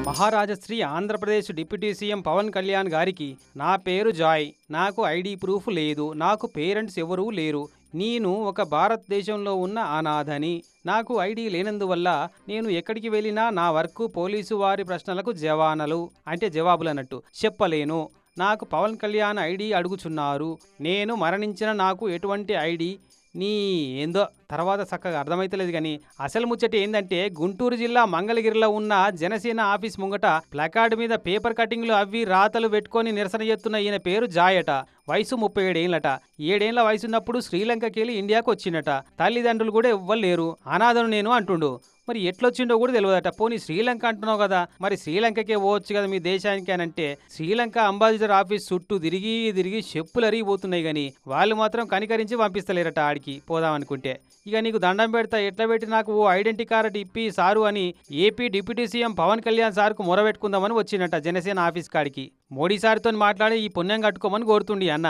మహారాజశ్రీ Andhra Pradesh deputy CM Pawan Kalyan గారికి, నా పేరు జాయ్, నాకు ఐడి ప్రూఫ్ లేదు, నాకు పేరెంట్స్ ఎవరూ లేరు, నేను ఒక భారతదేశంలో ఉన్న అనాథని, నాకు ఐడి లేనందువల్ల నేను ఎక్కడికి వెళ్ళినా నా వర్క్ పోలీసు వారి ప్రశ్నలకు జవాబులు అన్నట్టు చెప్పలేను. నాకు పవన్ కళ్యాణ్ ఐడి అడుగుచున్నారు. నేను మరణించిన నాకు ఎటువంటి ఐడి నీ ఏందో తర్వాత చక్కగా అర్థమైతలేదు. కానీ అసలు ముచ్చట ఏందంటే, గుంటూరు జిల్లా మంగళగిరిలో ఉన్న జనసేన ఆఫీస్ ముంగట ప్లకార్డు మీద పేపర్ కటింగ్లు అవి రాతలు పెట్టుకొని నిరసన చేస్తున్న ఈయన పేరు జాయట. వయసు 37 ఏళ్ళట. 7 ఏళ్ల వయసున్నప్పుడు శ్రీలంకకి వెళ్ళి ఇండియాకు వచ్చిండట. తల్లిదండ్రులు కూడా ఎవ్వరు లేరు, అనాథను నేను అంటుండు. మరి ఎట్లొచ్చిండో కూడా తెలియదట. పోనీ శ్రీలంక అంటున్నావు కదా, మరి శ్రీలంకకే పోవచ్చు కదా మీ దేశానికి అని అంటే, శ్రీలంక అంబాసిడర్ ఆఫీస్ చుట్టూ తిరిగి తిరిగి చెప్పులు అరిగిపోతున్నాయి. కానీ వాళ్ళు మాత్రం కనికరించి పంపిస్తలేరట ఆడికి పోదామనుకుంటే. ఇక నీకు దండం పెడతా, ఎట్లా పెట్టి నాకు ఓ ఐడెంటిటీ కార్డు ఇప్పి సారు అని AP deputy CM Pawan Kalyan సార్కు మొరబెట్టుకుందామని వచ్చినట్ట జనసేన ఆఫీస్ కాడికి. మోడీ సార్తో మాట్లాడి ఈ పుణ్యం కట్టుకోమని కోరుతుండి అన్న.